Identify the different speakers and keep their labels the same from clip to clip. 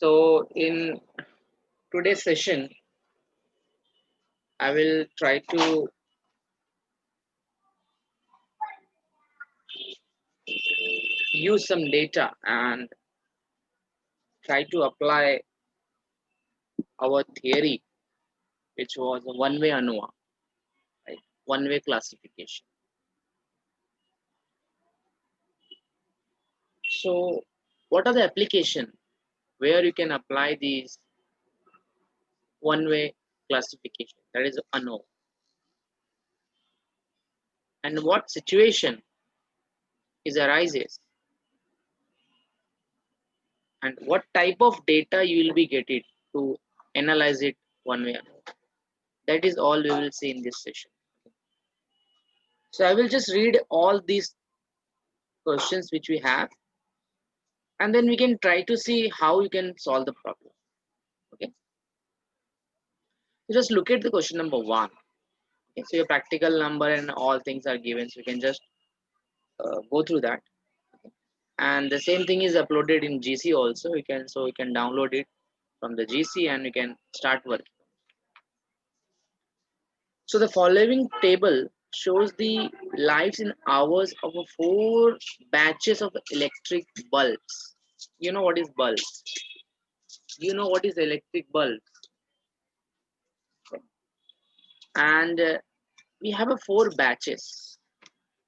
Speaker 1: So in today's session, I will try to use some data and try to apply our theory, which was a one-way ANOVA, right? One-way classification. So what are the application where you can apply these one-way classification, that is ANOVA, and what situation is arises, and what type of data you will be getting to analyze it one way. That is all we will see in this session. So I will just read all these questions which we have, and then we can try to see how you can solve the problem. Okay, so just look at the question number one. Okay, so your practical number and all things are given, so you can just go through that. Okay. And the same thing is uploaded in GC also. You can download it from the GC and you can start working. So the following table shows the lives in hours of a 4 batches of electric bulbs. You know what is bulbs? You know what is electric bulb? And we have a 4 batches.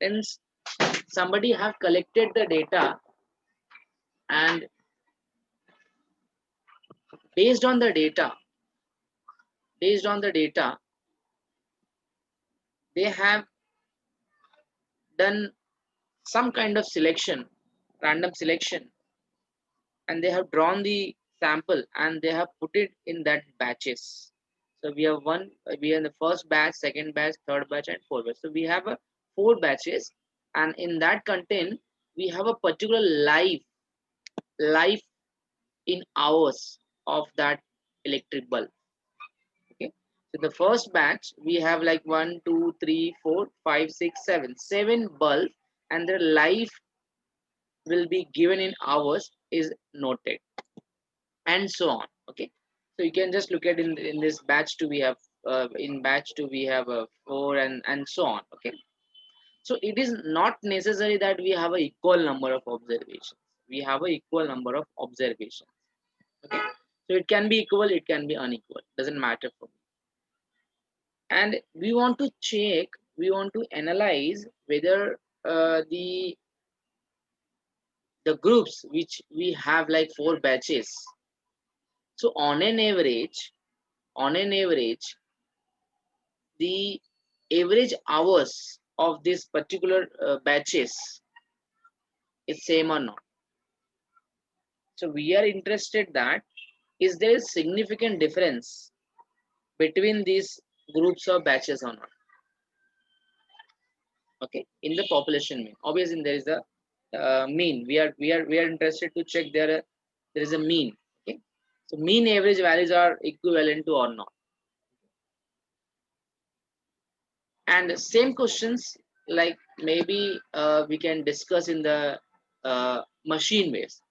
Speaker 1: Then somebody have collected the data, and based on the data, based on the data, they have done some kind of selection, random selection, and they have drawn the sample and they have put it in that batches. So we have we are in the first batch, second batch, third batch, and fourth batch. So we have a 4 batches, and in that content we have a particular life in hours of that electric bulb. Okay, so the first batch we have like 1, 2, 3, 4, 5, 6, 7 bulb, and their life will be given in hours is noted, and so on. Okay, so you can just look at in this batch 2 we have in batch 2 we have 4, and so on. Okay, so it is not necessary that we have a equal number of observations. We have a equal number of observations. Okay, so it can be equal, it can be unequal, doesn't matter for me. And we want to check, we want to analyze whether the groups which we have like 4 batches. So on an average, the average hours of this particular batches is same or not. So we are interested that is there a significant difference between these groups of batches or not. Okay, in the population mean, obviously there is a mean. We are interested to check there is a mean. Okay, so mean average values are equivalent to or not. And same questions, like maybe we can discuss in the machine ways.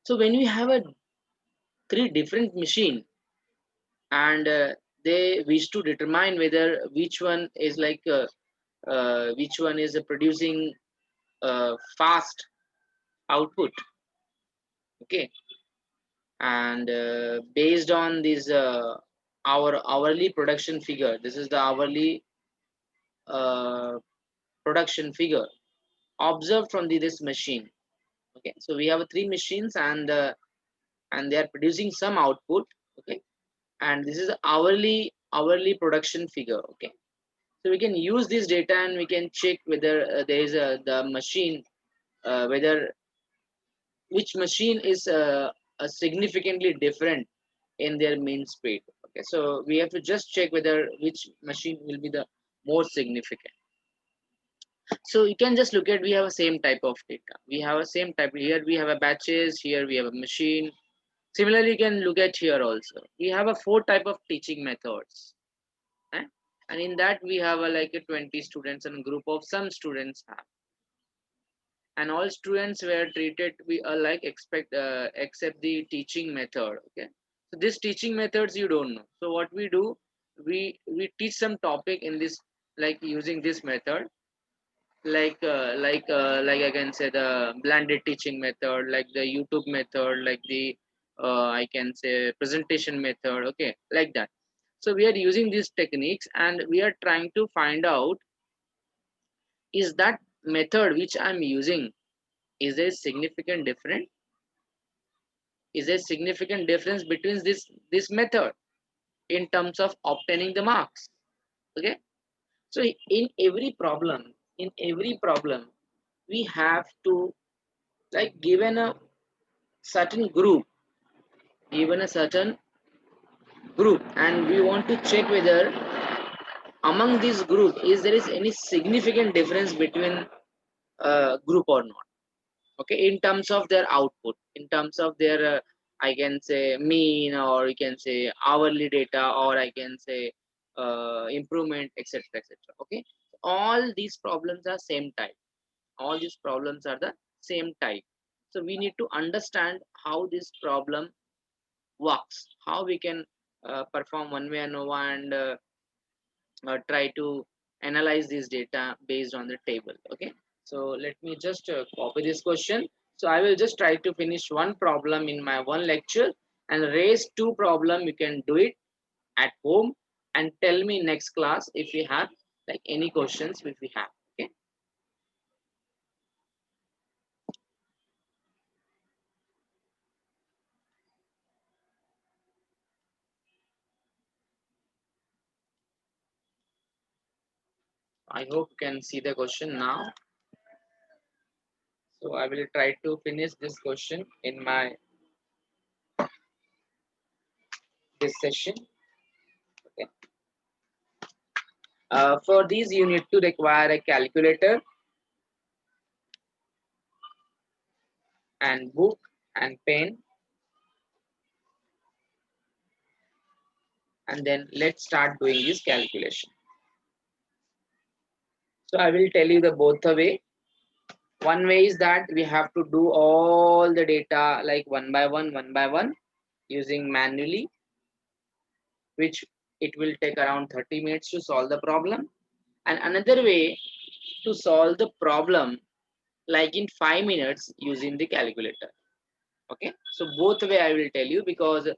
Speaker 1: So when we have a 3 different machine, and they wish to determine whether which one is which one is producing fast output. Okay, and based on this our hourly production figure, this is the hourly uh, production figure observed from this machine. Okay, so we have 3 machines, and they are producing some output. Okay, and this is hourly production figure. Okay, so we can use this data and we can check whether there is the machine, whether which machine is significantly different in their mean speed. Okay, so we have to just check whether which machine will be the more significant. So you can just look at, we have a same type of data. We have a same type here. We have a batches here. We have a machine. Similarly, you can look at here also. We have a 4 type of teaching methods. Eh? and in that we have like a 20 students and group of some students have, and all students were treated we like expect except the teaching method. Okay, so this teaching methods you don't know, so what we do, we teach some topic in this, like using this method, like I can say the blended teaching method, like the YouTube method, like the I can say presentation method. Okay, like that. So we are using these techniques and we are trying to find out, is that method which I'm using, is there significant difference, is there significant difference between this method in terms of obtaining the marks. Okay, so in every problem we have to, like, given a certain group, given a certain group, and we want to check whether among this group is there is any significant difference between group or not. Okay, in terms of their output, in terms of their I can say mean, or you can say hourly data, or I can say improvement, etc., etc. Okay, all these problems are same type, all these problems are the same type. So we need to understand how this problem works, how we can perform one way ANOVA and try to analyze this data based on the table. Okay, so let me just copy this question. So I will just try to finish one problem in my one lecture and raise two problem. You can do it at home and tell me next class if you have like any questions if we have. Okay, I hope you can see the question now. So I will try to finish this question in my this session. Okay. For these you need to require a calculator and book and pen, and then let's start doing this calculation. So I will tell you the both the way. One way is that we have to do all the data like one by one using manually, which it will take around 30 minutes to solve the problem. And another way to solve the problem like in 5 minutes using the calculator. Okay, so both way I will tell you, because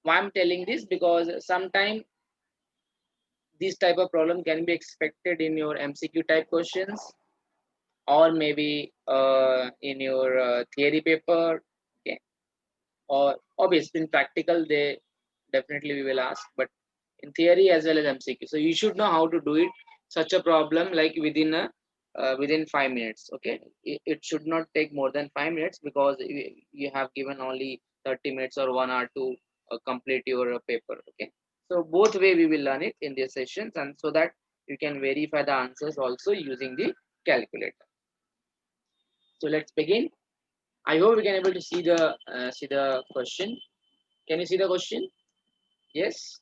Speaker 1: why I'm telling this, because sometimes this type of problem can be expected in your MCQ type questions, or maybe in your theory paper. Okay, or obviously in practical they definitely we will ask, but in theory as well as MCQ. So you should know how to do it such a problem like within 5 minutes. Okay, it should not take more than 5 minutes, because you have given only 30 minutes or 1 hour to complete your paper. Okay, so both way we will learn it in these sessions, and so that you can verify the answers also using the calculator. So let's begin. I hope we can able to see the question. Can you see the question? Yes.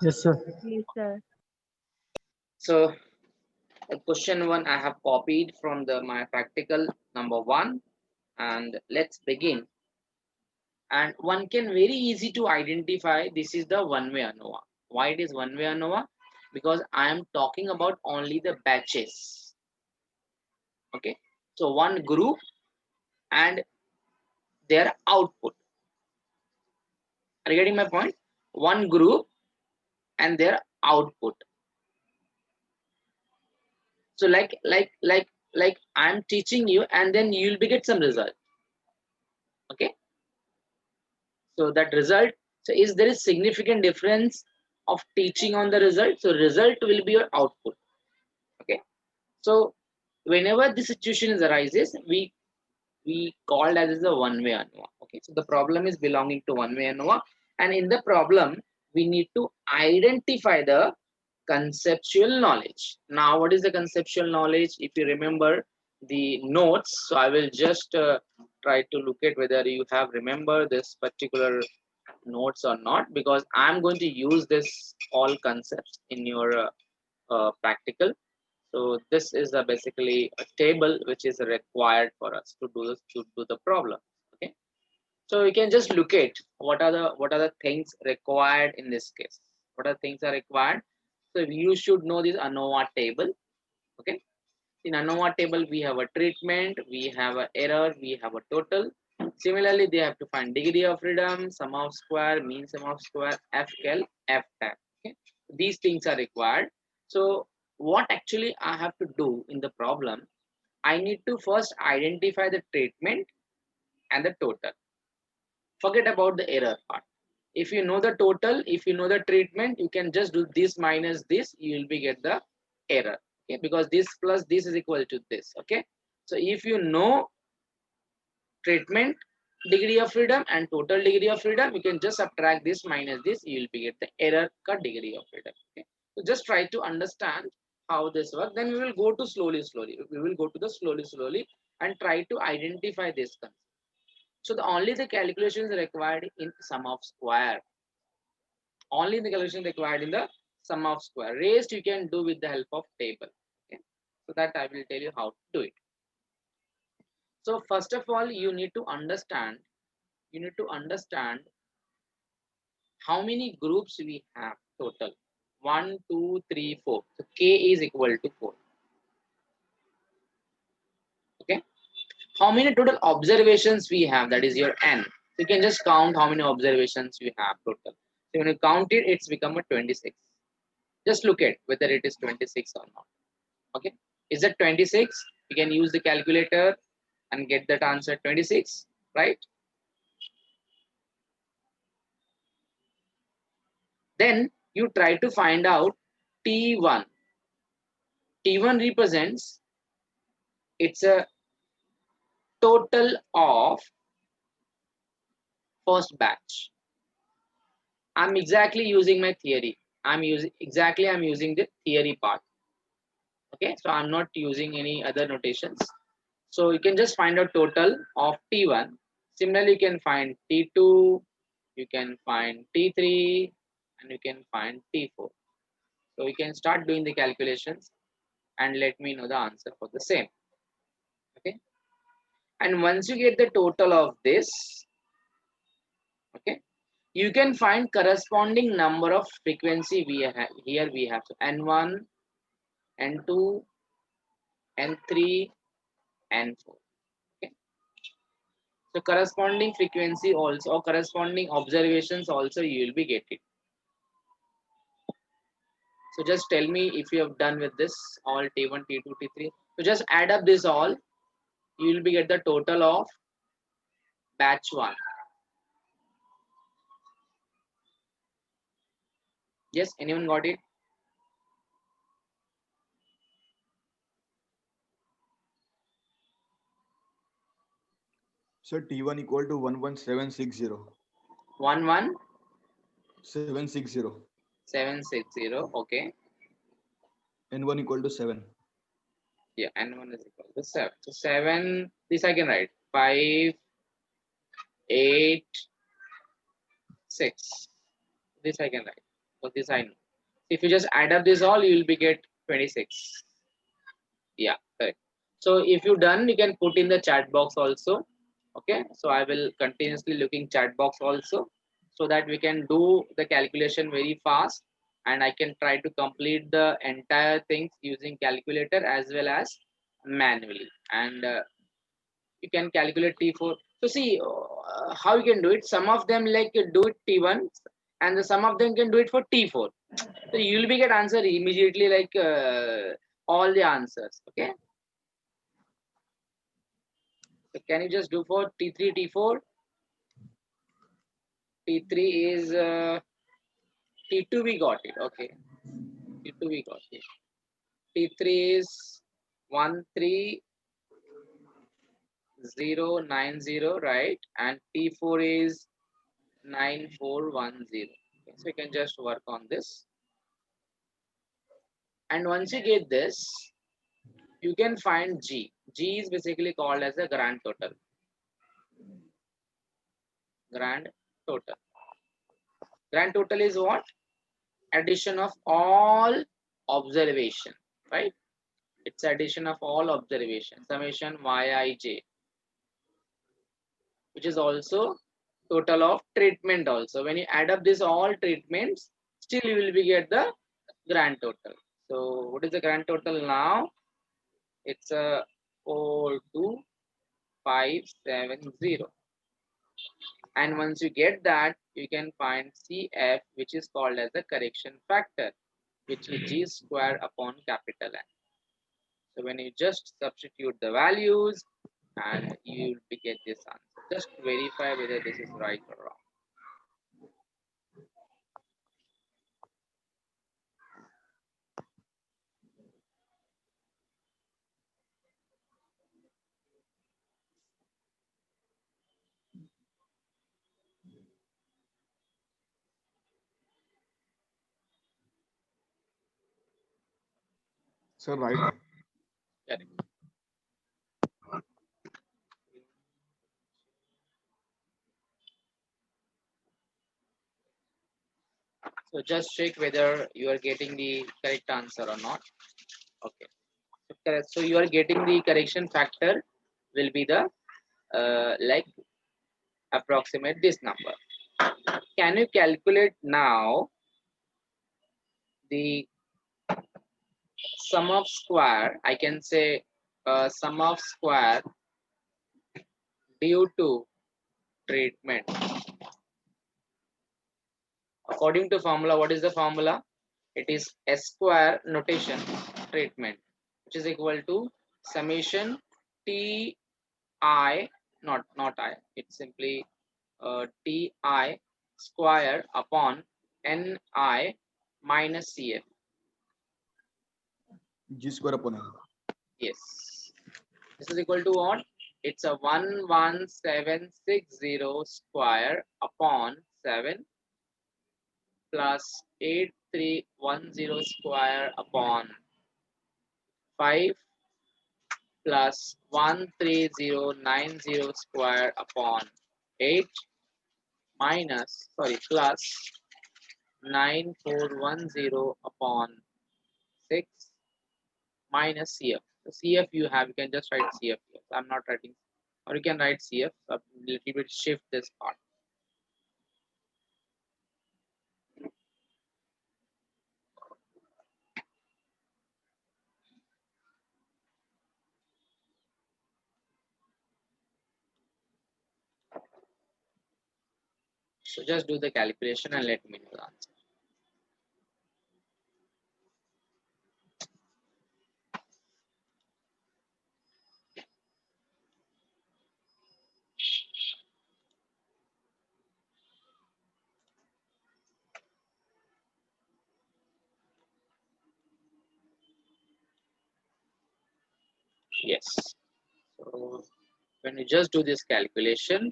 Speaker 2: Yes, sir.
Speaker 3: Yes, sir.
Speaker 1: So question one I have copied from the my practical number one, and let's begin. And one can very easy to identify this is the one way ANOVA. Why it is one way ANOVA? Because I am talking about only the batches. Okay, so one group and their output. Are you getting my point? One group and their output. So like I'm teaching you and then you'll be get some result. Okay, so that result, so is there is significant difference of teaching on the result, so result will be your output. Okay, so whenever the situation is arises, we called as a one way ANOVA. Okay, so the problem is belonging to one way ANOVA, and in the problem we need to identify the conceptual knowledge. Now what is the conceptual knowledge? If you remember the notes, so I will just try to look at whether you have remember this particular notes or not, because I'm going to use this all concepts in your practical. So this is basically a table which is required for us to do this, to do the problem. Okay. So you can just look at what are the things required in this case. What are things are required? So you should know this ANOVA table. Okay. In ANOVA table, we have a treatment, we have an error, we have a total. Similarly, they have to find degree of freedom, sum of square, mean sum of square, FCAL, FTAB. Okay. These things are required. So what actually I have to do in the problem, I need to first identify the treatment and the total. Forget about the error part. If you know the total, if you know the treatment, you can just do this minus this, you will be get the error. Okay, because this plus this is equal to this. Okay, so if you know treatment, degree of freedom and total degree of freedom, you can just subtract this minus this, you will be get the error cut degree of freedom. Okay, so just try to understand how this works. Then we will go to slowly. We will go to the slowly and try to identify this concept. So the only the calculations required in sum of square. Only the calculation required in the sum of square. Rest you can do with the help of table. Okay. So that I will tell you how to do it. So first of all, you need to understand how many groups we have total. 1, 2, 3, 4. So K is equal to 4. Okay. How many total observations we have? That is your N. So you can just count how many observations we have total. So when you count it, it's become a 26. Just look at whether it is 26 or not. Okay, is that 26? You can use the calculator and get that answer 26, right? Then you try to find out T1. T1 represents, it's a total of first batch. I'm exactly using my theory. I'm using the theory part. Okay, so I'm not using any other notations. So you can just find out total of T1. Similarly, you can find T2, you can find T3, and you can find T4. So you can start doing the calculations and let me know the answer for the same. Okay. And once you get the total of this, okay, you can find corresponding number of frequency we have here. We have so N1, N2, N3, N4. Okay. So corresponding frequency also, or corresponding observations also you will be getting. So just tell me if you have done with this all T1, T2, T3. So just add up this all. You will be get the total of batch 1. Yes, anyone got it?
Speaker 2: So T1 equal to 11760. 760.
Speaker 1: 11760. Okay.
Speaker 2: N1 equal to 7.
Speaker 1: Yeah, and 1 is equal to 7. So 7, this I can write. 5, 8, 6. This I can write. So this I know. If you just add up this all, you will be get 26. Yeah, correct. So if you done, you can put in the chat box also. Okay, so I will continuously looking chat box also, so that we can do the calculation very fast, and I can try to complete the entire things using calculator as well as manually. And you can calculate T4. So see how you can do it. Some of them like do it T1, and some of them can do it for T4. So you'll be get answer immediately, like all the answers. Okay. So can you just do for T3, T4? T3 is T2 we got it. Okay. T2 we got it. T3 is 13090, right? And T4 is 9410. Okay, so you can just work on this. And once you get this, you can find G. G is basically called as a grand total. Grand total. Grand total is what? Addition of all observation, right? It's addition of all observation, summation Yij, which is also total of treatment also. When you add up this all treatments, still you will be get the grand total. So what is the grand total now? It's a 42570. And once you get that, you can find CF, which is called as the correction factor, which is G square upon capital N. So when you just substitute the values, and you will get this answer. Just verify whether this is right or wrong.
Speaker 2: Sir, right.
Speaker 1: Correct. So just check whether you are getting the correct answer or not. Okay. So, correct. So you are getting the correction factor will be the like approximate this number. Can you calculate now the sum of square? I can say sum of square due to treatment. According to formula, what is the formula? It is S square notation treatment, which is equal to summation Ti, not I, it's simply Ti square upon Ni minus Cf.
Speaker 2: G square upon N.
Speaker 1: Yes. This is equal to what? It's a 11760 square upon 7 plus 8310 square upon 5 plus 13090 square upon 8 plus 9410 upon 6 minus CF. So CF you have, you can just write CF here. So I'm not writing, or you can write CF. So a little bit shift this part. So just do the calculation and let me know the answer. Yes. So when you just do this calculation,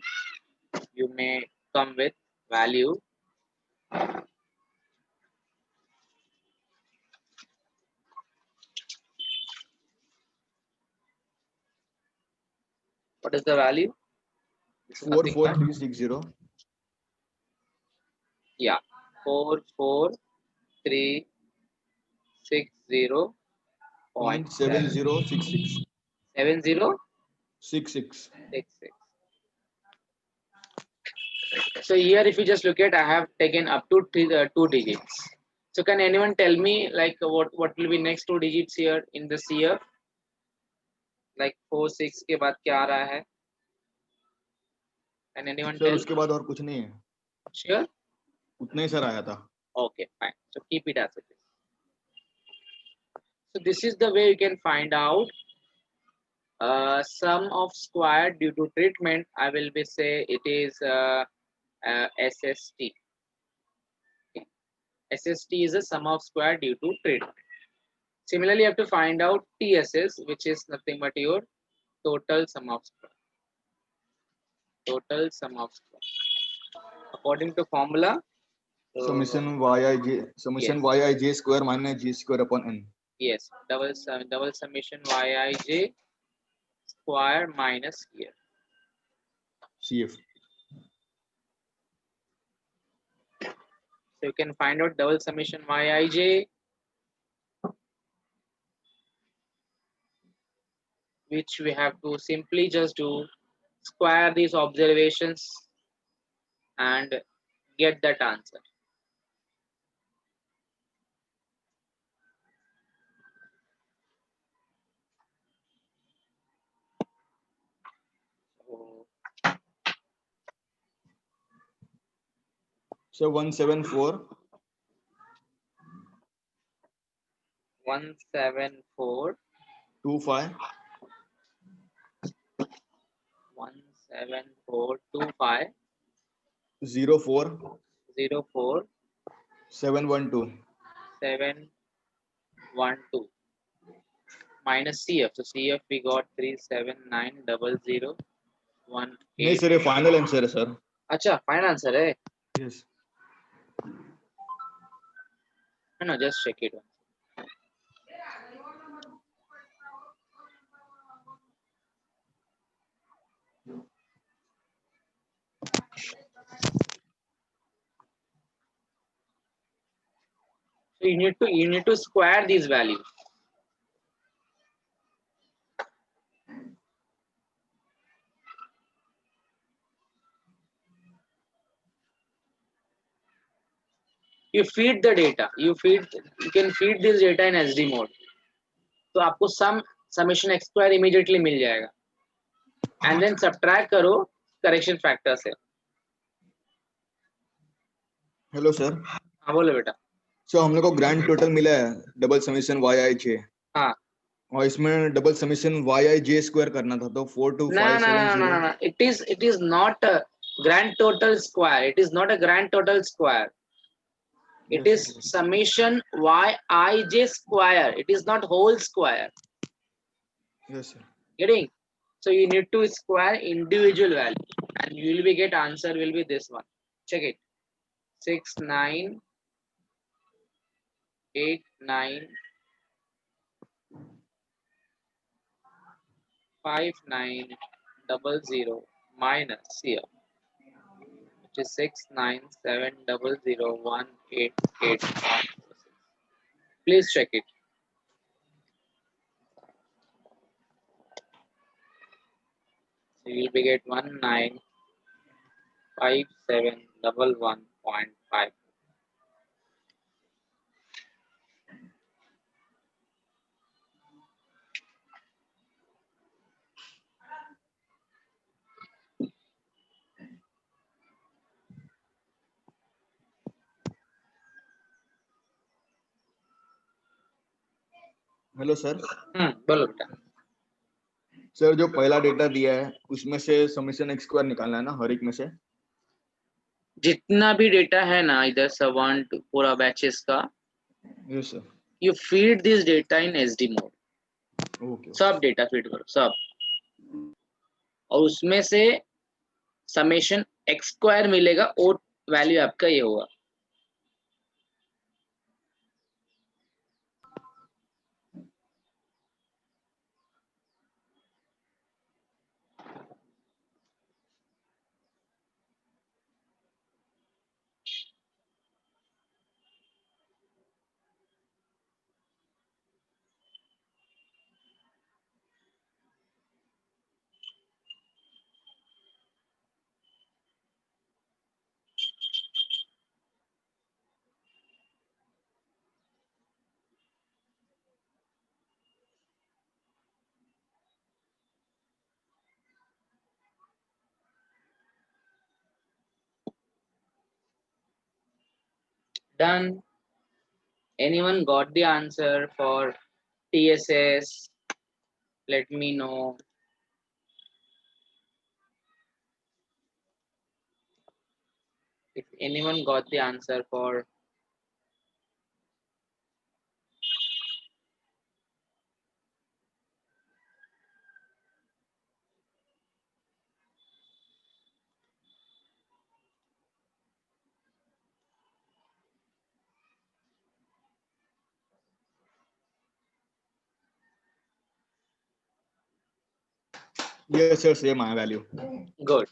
Speaker 1: you may come with value what is the value? This is nothing but
Speaker 2: 44360.
Speaker 1: yeah 44360.7
Speaker 2: .7066.
Speaker 1: 7066.
Speaker 2: 66.
Speaker 1: So here if you just look at, I have taken up to two digits. So can anyone tell me like what will be next two digits here in the CF? Like 46 के बाद क्या आ रहा है? Can anyone
Speaker 2: sir
Speaker 1: tell?
Speaker 2: उसके बाद और कुछ नहीं है,
Speaker 1: Sure.
Speaker 2: उतना ही सर आया था.
Speaker 1: Okay, fine. So keep it as it is. So this is the way you can find out sum of square due to treatment. I will be say it is SST. Okay. SST is a sum of square due to treatment. Similarly, you have to find out TSS, which is nothing but your total sum of square. Total sum of square. According to formula.
Speaker 2: Summation Yij square minus G square upon N.
Speaker 1: Yes, double summation Yij square minus here.
Speaker 2: CF.
Speaker 1: So you can find out double summation Yij, which we have to simply just do square these observations and get that answer.
Speaker 2: So 174.
Speaker 1: 174.
Speaker 2: 25.
Speaker 1: 17425
Speaker 2: 04.
Speaker 1: 04
Speaker 2: 712.
Speaker 1: 712 minus CF. So CF we got 3790018.
Speaker 2: नहीं sir ये final answer है sir.
Speaker 1: अच्छा final answer है.
Speaker 2: Yes.
Speaker 1: No, just check it. So you need to square these values. You feed the data. You can feed this data in SD mode. तो आपको summation x square immediately मिल जाएगा. And then subtract करो correction factor से.
Speaker 2: Hello sir.
Speaker 1: हाँ बोलो बेटा.
Speaker 2: सो हम लोग को ग्रैंड टोटल मिला है डबल समीशन YIJ.
Speaker 1: हाँ.
Speaker 2: और इसमें डबल समीशन YIJ स्क्वायर करना था तो 42570.
Speaker 1: No. It is not a grand total square. It is not a grand total square. It
Speaker 2: Yes,
Speaker 1: is
Speaker 2: sir.
Speaker 1: summation Yij square. It is not whole square.
Speaker 2: Yes, sir.
Speaker 1: Getting? So you need to square individual value, and you will be get answer will be this one. Check it. 6989 5900 minus here, which is 697001888. Please check it. So you will be get 195711.5.
Speaker 2: Hello sir.
Speaker 1: बोलो बेटा.
Speaker 2: Sir जो पहला data दिया है उसमें से summation x square निकालना है ना हर एक में से.
Speaker 1: जितना भी डेटा है ना इधर सवान पूरा बैचेस का.
Speaker 2: Yes sir.
Speaker 1: You feed this data in SD mode.
Speaker 2: Okay.
Speaker 1: सब डेटा फीड करो सब, और उसमें से समेशन x स्क्वायर मिलेगा. वो वैल्यू आपका ये होगा. Done. Anyone got the answer for TSS? Let me know. If anyone got the answer for
Speaker 2: Yes sir, same my value.
Speaker 1: good.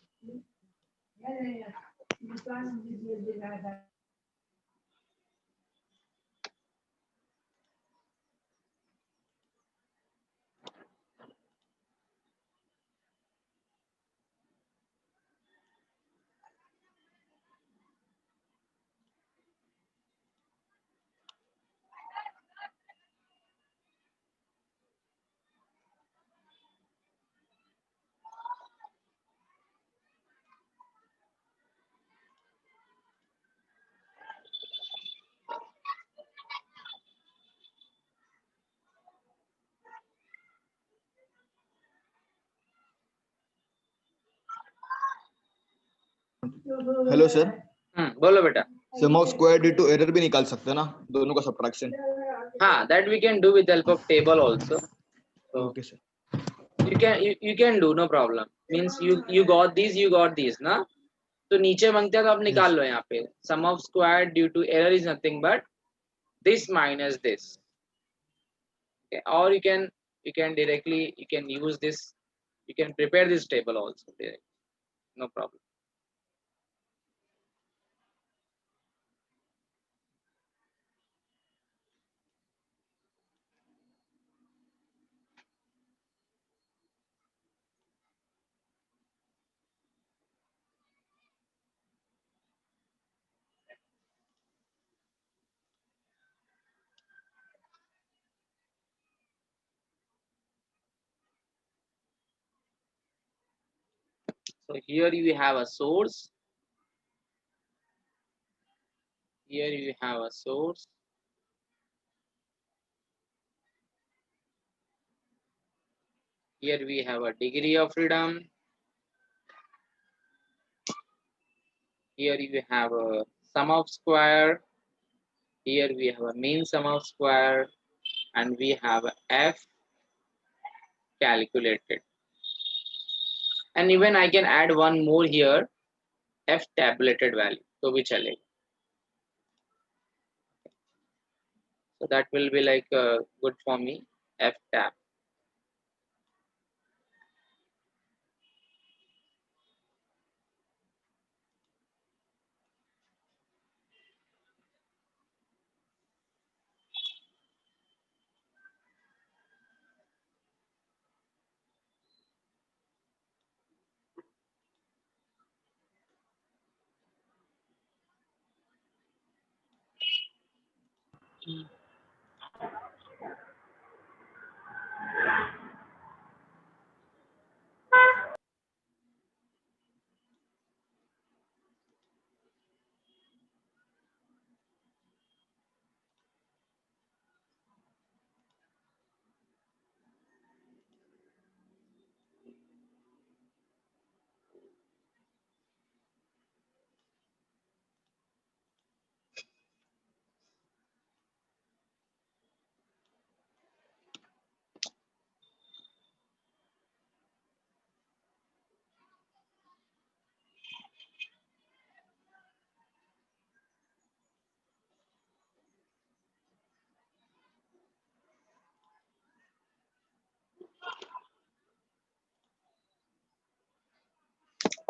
Speaker 2: Hello sir,
Speaker 1: बोलो बेटा.
Speaker 2: Sum of square due to error भी निकाल सकते हैं ना, दोनों का सब्ट्रैक्शन.
Speaker 1: हाँ, that we can do with the help of table also. So
Speaker 2: okay sir.
Speaker 1: you can do, no problem. Means you got these ना. तो नीचे मांगते हैं तो आप निकाल लो यहाँ पे. Sum of square due to error is nothing but this minus this. Okay? Or you can directly use this. You can prepare this table also. No problem. So here you have a source. Here you have a source. Here we have a degree of freedom. Here you have a sum of square. Here we have a mean sum of square, and we have a f calculated. And even I can add one more here, f tabulated value. So we chale. So that will be like good for me. F tab.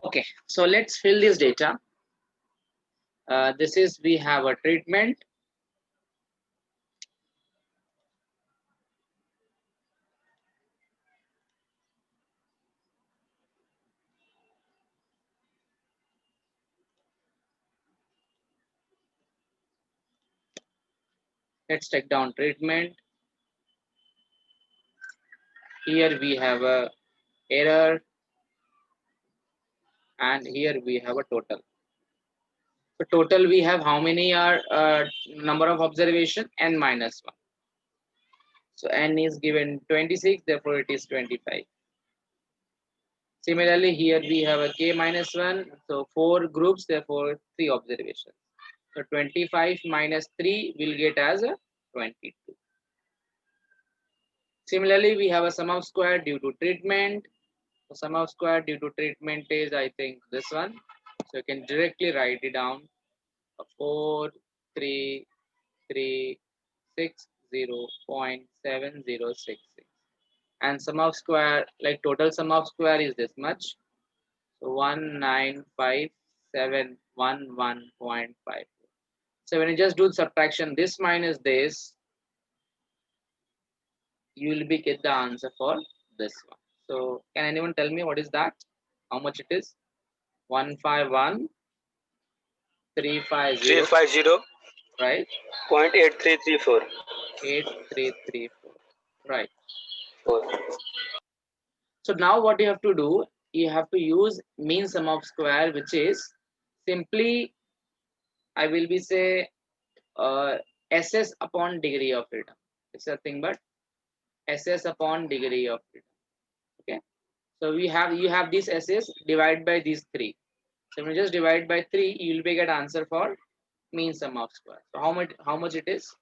Speaker 1: Okay, so let's fill this data. This is, we have a treatment. Let's take down treatment. Here we have a error, and here we have a total. So total we have how many are number of observation? N minus 1. So n is given 26, therefore it is 25. Similarly, here we have a k minus 1, so 4 groups, therefore 3 observations. So 25 minus 3 will get as a 22. Similarly, we have a sum of square due to treatment. The sum of square due to treatment is, I think, this one. So you can directly write it down. 43360.7066. And sum of square, like total sum of square is this much. So 195,711.5. So when you just do subtraction, this minus this, you will be get the answer for this one. So can anyone tell me what is that? How much it is? 151,350. Right?
Speaker 3: 0.8334.
Speaker 1: 8334. Right.
Speaker 3: 4.
Speaker 1: So now what you have to do, you have to use mean sum of square, which is simply, I will be say SS upon degree of freedom. It's nothing but SS upon degree of freedom. Okay. So you have this SS divided by these 3. So when you just divide by 3, you will be get answer for mean sum of square. So how much it is?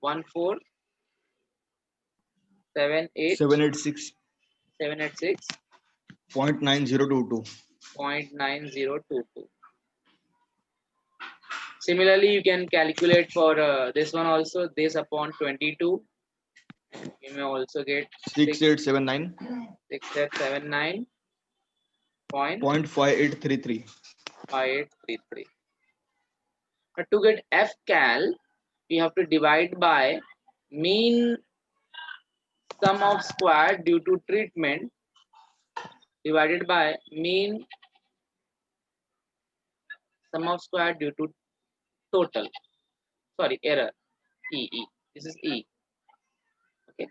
Speaker 1: 14786
Speaker 2: 786 0.9022.
Speaker 1: 0.9022. Similarly, you can calculate for this one also, this upon 22. You may also get
Speaker 2: 6879
Speaker 1: 6879.5833.
Speaker 2: 0.5833.
Speaker 1: But to get F cal, we have to divide by mean sum of square due to treatment divided by mean sum of square due to total. Sorry, error. E. This is E. Okay.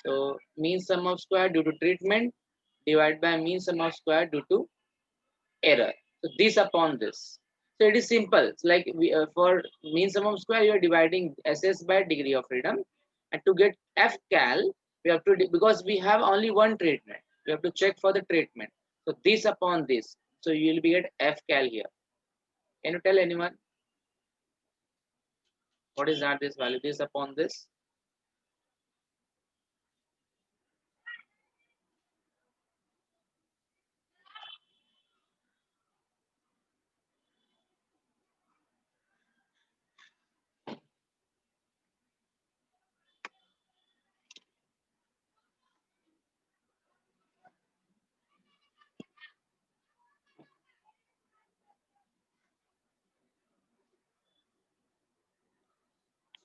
Speaker 1: So mean sum of square due to treatment divided by mean sum of square due to error. So this upon this. So it is simple. It's like for mean sum of square, you are dividing SS by degree of freedom, and to get F cal, we have to because we have only one treatment. We have to check for the treatment. So this upon this. So you will be get F cal here. Can you tell anyone what is that? This value this upon this.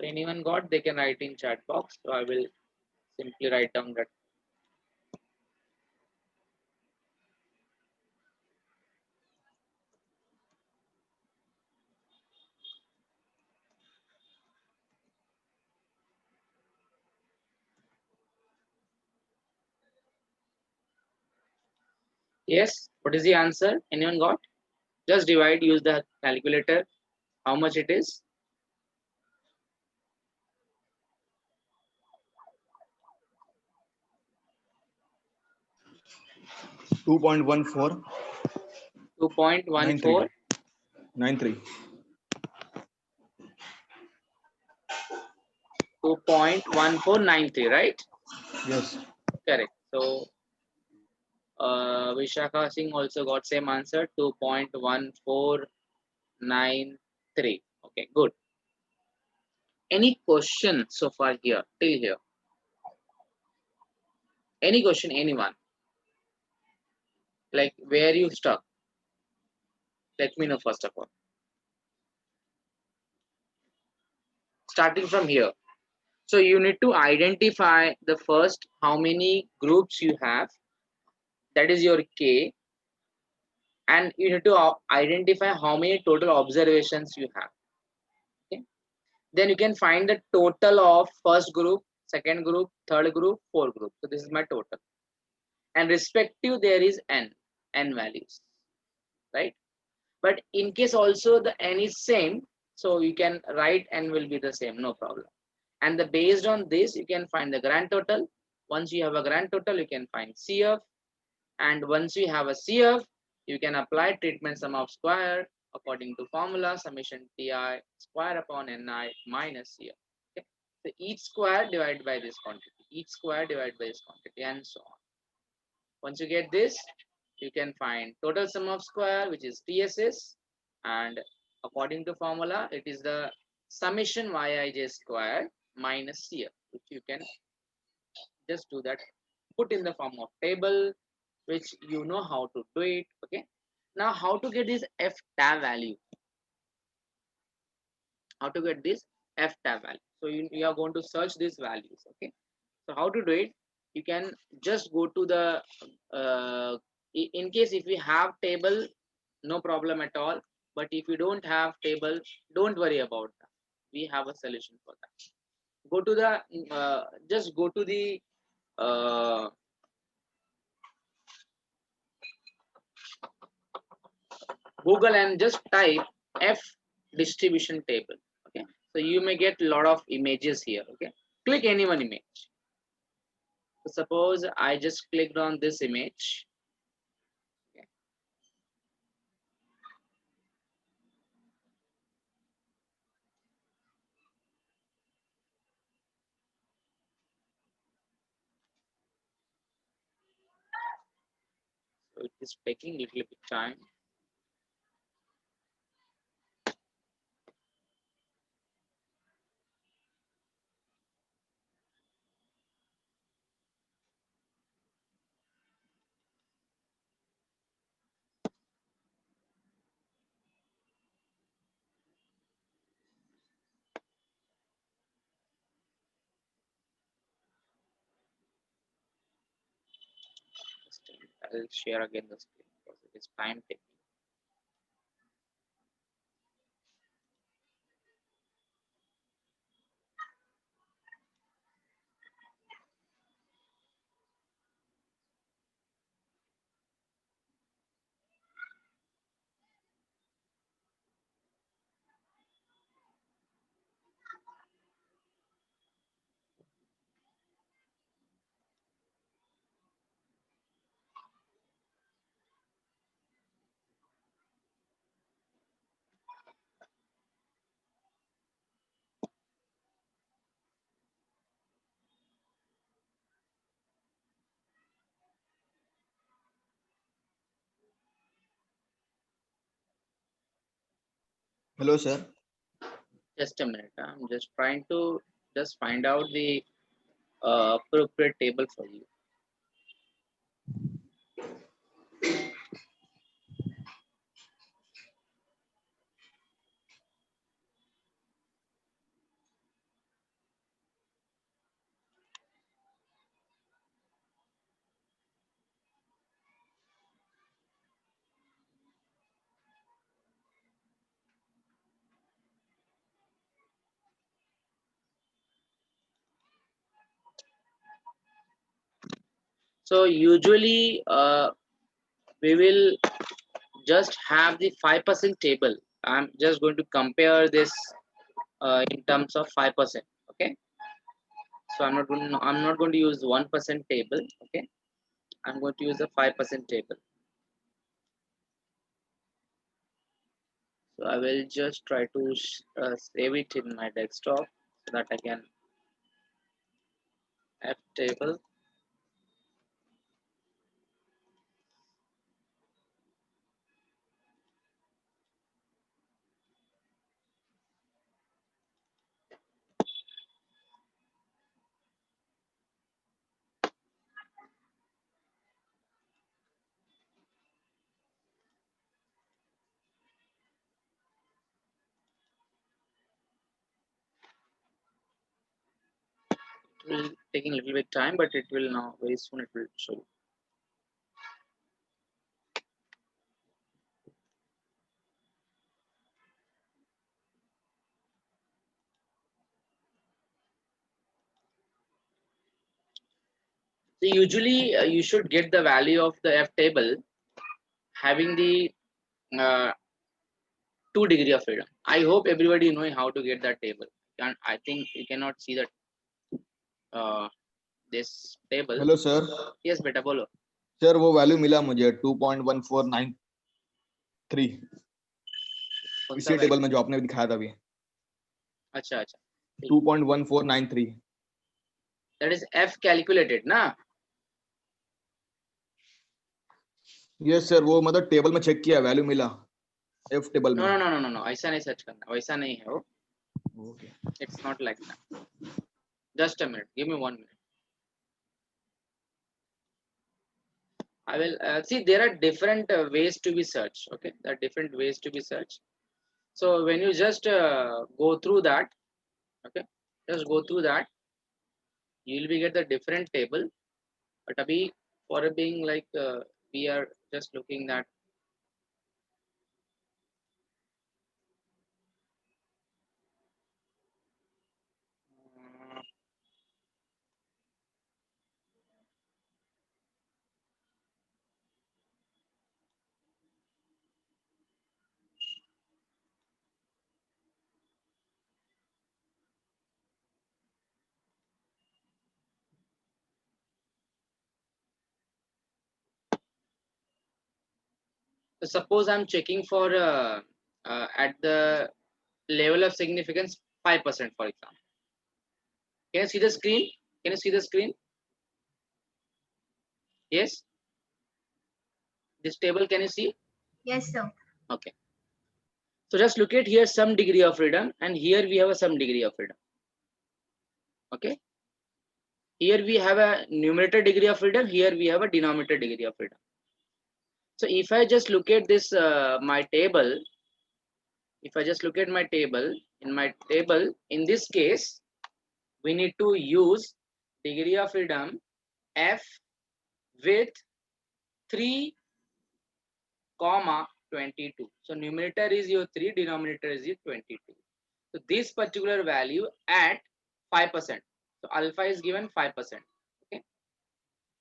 Speaker 1: So anyone got? They can write in chat box. So I will simply write down that. Yes. What is the answer? Anyone got? Just divide. Use the calculator. How much it is?
Speaker 2: 2.14
Speaker 1: 2.14
Speaker 2: 93.
Speaker 1: 2.1493, right?
Speaker 2: Yes.
Speaker 1: Correct. So Vishakha Singh also got same answer, 2.1493. Okay, good. Any question so far here till here? Any question, anyone? Like where you stuck? Let me know first of all. Starting from here. So you need to identify the first how many groups you have. That is your K. And you need to identify how many total observations you have. Okay. Then you can find the total of first group, second group, third group, fourth group. So this is my total. And respective there is n values, right? But in case also the n is same, so you can write n will be the same, no problem. And the based on this, you can find the grand total. Once you have a grand total, you can find CF. And once you have a CF, you can apply treatment sum of square according to formula summation Ti square upon Ni minus CF. Okay. So each square divided by this quantity, each square divided by this quantity, and so on. Once you get this, you can find total sum of square, which is TSS, and according to formula, it is the summation Yij square minus CF, which you can just do that, put in the form of table, which you know how to do it. Okay. Now, how to get this F tab value? How to get this F tab value? So you are going to search these values. Okay. So how to do it? You can just go to the in case if we have table, no problem at all. But if you don't have table, don't worry about that. We have a solution for that. Go to the just go to the uh, Google and just type F distribution table. Okay, so you may get a lot of images here. Okay, click any one image. So suppose I just clicked on this image. Okay. it is taking little bit time. I'll share again the screen because it is time taking.
Speaker 2: Hello, sir.
Speaker 1: Just a minute. I'm just trying to just find out the appropriate table for you. So usually we will just have the 5% table. I'm just going to compare this in terms of 5%. Okay. So I'm not going to use 1% table. Okay. I'm going to use the 5% table. So I will just try to save it in my desktop so that I can F table. It will taking a little bit time, but it will now very soon it will show. So usually you should get the value of the F table having the uh, 2 degree of freedom. I hope everybody knowing how to get that table. And I think you cannot see that this table.
Speaker 2: Hello sir.
Speaker 1: Yes, beta bolo.
Speaker 2: Sir वो value मिला मुझे 2.1493
Speaker 1: कौन सा
Speaker 2: इसी table में जो आपने दिखाया था अभी.
Speaker 1: अच्छा अच्छा.
Speaker 2: 2.1493.
Speaker 1: That is F calculated ना.
Speaker 2: यस सर, वो मतलब टेबल में चेक किया, वैल्यू मिला एफ टेबल
Speaker 1: No
Speaker 2: में.
Speaker 1: no no no no no. ऐसा नहीं सर्च करना. वैसा नहीं है वो.
Speaker 2: Okay.
Speaker 1: It's not like that. Just a minute. Give me 1 minute. I will see there are different ways to be searched. Okay, there are different ways to be searched. So when you just go through that, okay, just go through that, you will be get the different table. But abhi for being like we are just looking at so suppose I'm checking for at the level of significance 5%, for example. Can you see the screen? Can you see the screen? Yes. This table, can you see?
Speaker 4: Yes, sir.
Speaker 1: Okay. So just look at here some degree of freedom, and here we have a some degree of freedom. Okay. Here we have a numerator degree of freedom. Here we have a denominator degree of freedom. So if I just look at this my table, if I just look at my table, in this case, we need to use degree of freedom f with 3, 22. So numerator is your 3, denominator is your 22. So this particular value at 5%. So alpha is given 5%. Okay.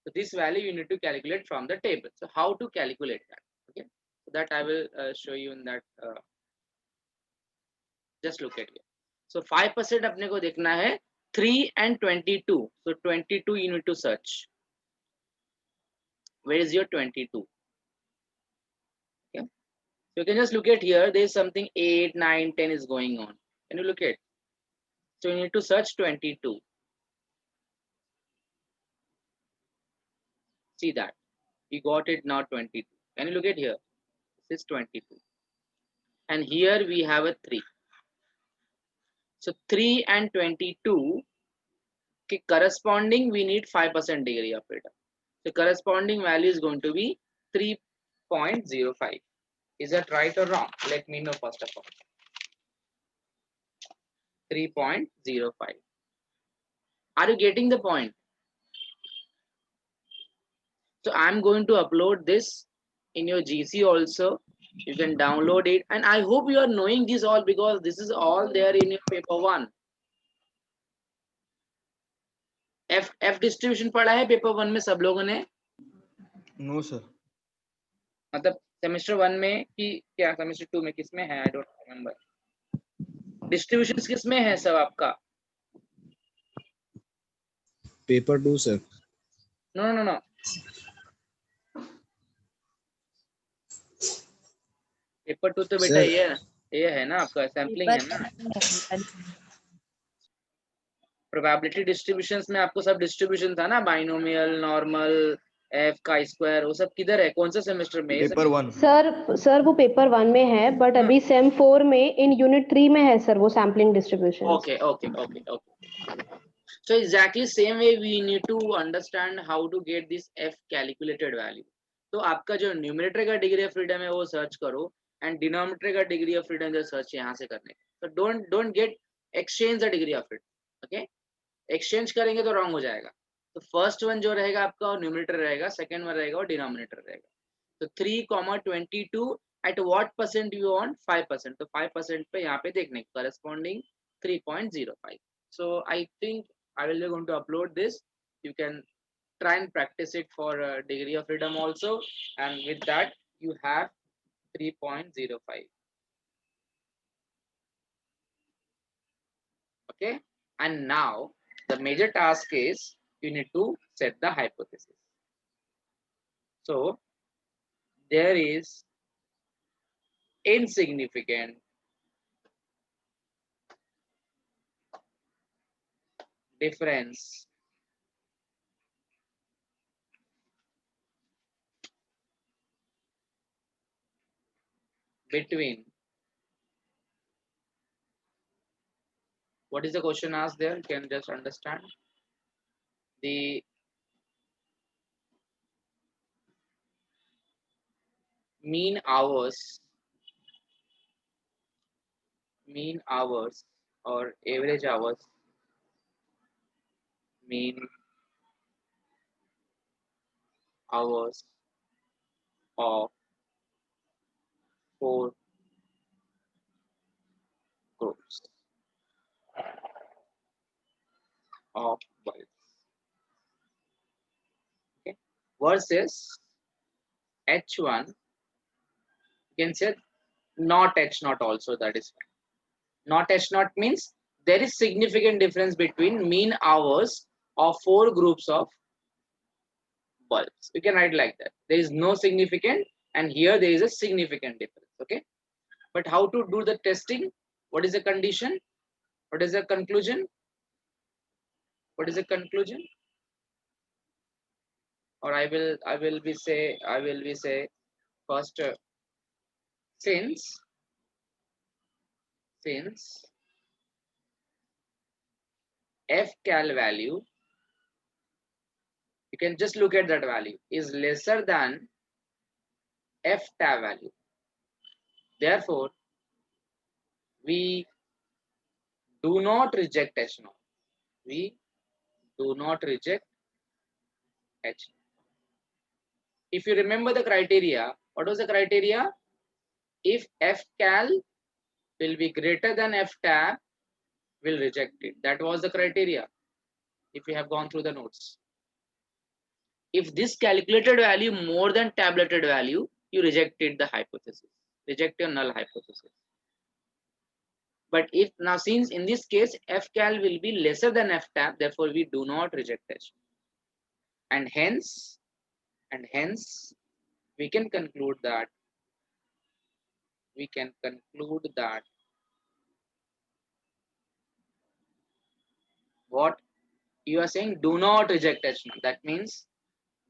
Speaker 1: So this value you need to calculate from the table. So how to calculate that? Okay. So that I will show you in that. Just look at it. So 5% अपने को देखना है 3 and 22. So 22 you need to search. Where is your 22? Okay. So you can just look at here. There is something 8, 9, 10 is going on. Can you look at? So you need to search 22. See that. We got it now 22. Can you look at here? This is 22. And here we have a 3. So 3 and 22 corresponding, we need 5% degree of freedom. The corresponding value is going to be 3.05. Is that right or wrong? Let me know first of all. 3.05. Are you getting the point? So I'm going to upload this in your GC also. You can download it, and I hope you are knowing this all because this is all there in your paper 1. F distribution पढ़ा है paper 1 में सब लोगों ने?
Speaker 2: No sir.
Speaker 1: मतलब semester 1 में कि क्या सेमेस्टर 2 में किसमें है? I don't remember. डिस्ट्रीब्यूशंस किसमें है सब आपका?
Speaker 5: Paper 2 sir.
Speaker 1: नो. पेपर 2 तो बेटा ये है ना आपका सैंपलिंग है ना. प्रोबेबिलिटी डिस्ट्रीब्यूशंस में आपको सब डिस्ट्रीब्यूशन था ना, बाइनोमियल, नॉर्मल, एफ का स्क्वायर, वो सब किधर है? कौन से सेमेस्टर में?
Speaker 2: पेपर 1.
Speaker 6: सर वो पेपर 1 में है, बट अभी सेम 4 में इन यूनिट 3 में है सर वो sampling distribution.
Speaker 1: Okay. So exactly same way we need to understand how to get this f calculated value. तो आपका जो न्यूमरेटर का डिग्री ऑफ फ्रीडम है वो सर्च करो, एंड डिनोमिनेटर का डिग्री ऑफ फ्रीडम जो सर्च यहाँ से करने. तो don't get exchange the degree of freedom. Okay, exchange करेंगे तो रॉन्ग हो जाएगा. तो फर्स्ट वन जो रहेगा आपका न्यूमरेटर रहेगा, सेकंड वन रहेगा और डिनोमिनेटर रहेगा. तो 3,22 at what percent you want? 5%. तो 5% पे यहाँ पे देखने corresponding 3.05. So I think I will be going to upload this. You can try and practice it for degree of freedom also, and with that you have 3.05. Okay, and now the major task is you need to set the hypothesis. So there is insignificant difference between, what is the question asked there? You can just understand the mean hours or average hours, mean hours of 4 groups of bulbs, okay, versus H1. You can say not H0 also, that is fine. Not H0 means there is significant difference between mean hours of 4 groups of bulbs. You can write like that. There is no significant, and here there is a significant difference. Okay, but how to do the testing? What is the condition? What is the conclusion? What is the conclusion? Or I will be say first, since f cal value, you can just look at that value, is lesser than f tab value. Therefore, we do not reject H0. We do not reject H. If you remember the criteria, what was the criteria? If f cal will be greater than f tab, we'll reject it. That was the criteria. If you have gone through the notes, if this calculated value more than tabulated value, you rejected the hypothesis, reject your null hypothesis. But if now, since in this case f cal will be lesser than f tab, therefore we do not reject H. And hence we can conclude that what you are saying, do not reject H0. That means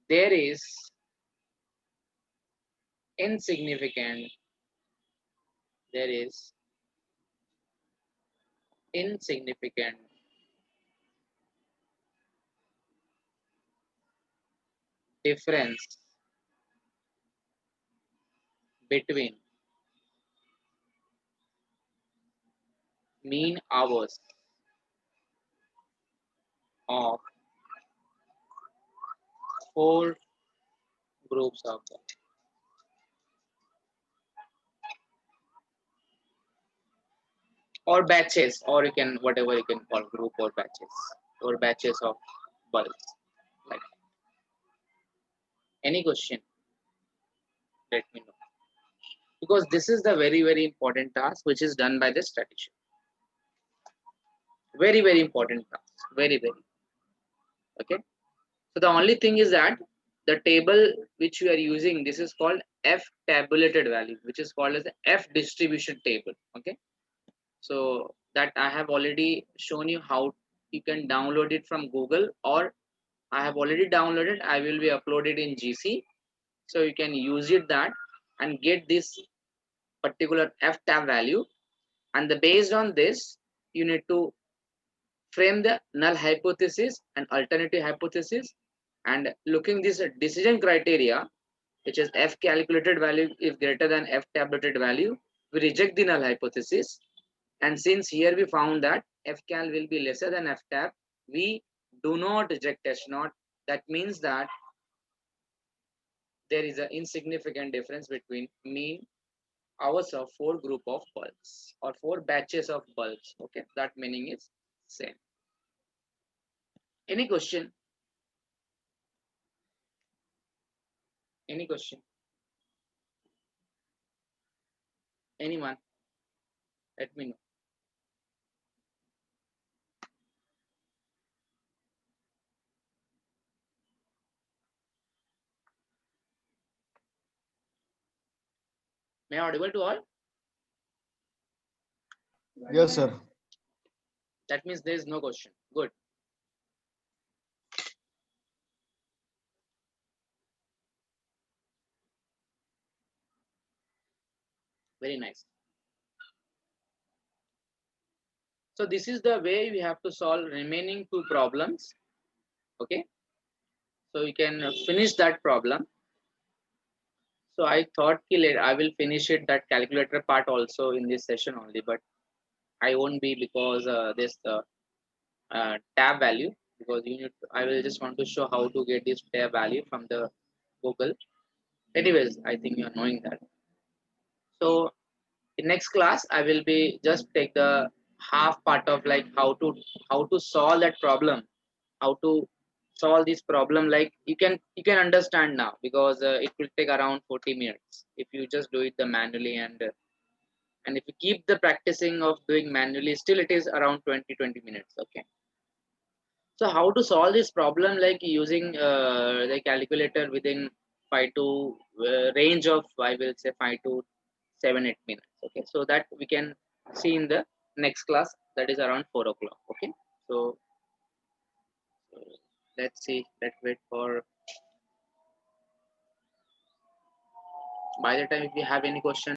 Speaker 1: there is insignificant difference between mean hours of 4 groups of them. Or batches, or you can, whatever you can call, group or batches of bulbs. Like that. Any question? Let me know. Because this is the very, very important task which is done by the statistician. Very, very important task. Very, very. Okay. So the only thing is that the table which we are using, this is called F tabulated value, which is called as the F distribution table. Okay. So that I have already shown you how you can download it from Google, or I have already downloaded. I will be uploaded in GC. So you can use it that and get this particular F tab value. And based on this, you need to frame the null hypothesis and alternative hypothesis, and looking this decision criteria, which is f calculated value if greater than f tabulated value, we reject the null hypothesis. And since here we found that f cal will be lesser than f tab, we do not reject H0. That means that there is an insignificant difference between mean hours of 4 group of bulbs or 4 batches of bulbs. Okay, that meaning is same. Any question? Any question? Anyone? Let me know. May I audible to all?
Speaker 2: Yes, sir.
Speaker 1: That means there is no question. Good. Very nice. So this is the way we have to solve remaining 2 problems. Okay. So you can finish that problem. So I thought I will finish it, that calculator part also in this session only, but I won't be, because this tab value, because I will just want to show how to get this tab value from the Google. Anyways, I think you are knowing that. So in next class, I will be just take the half part of like how to solve that problem, how to solve this problem. Like you can understand now, because it will take around 40 minutes if you just do it the manually, and if you keep the practicing of doing manually, still it is around 20 minutes. Okay. So how to solve this problem, like using the calculator within 5 to range of, I will say 5 to 7-8 minutes. Okay, so that we can see in the next class, that is around 4 o'clock. Okay, so let's see. Let's wait for By the time if you have any question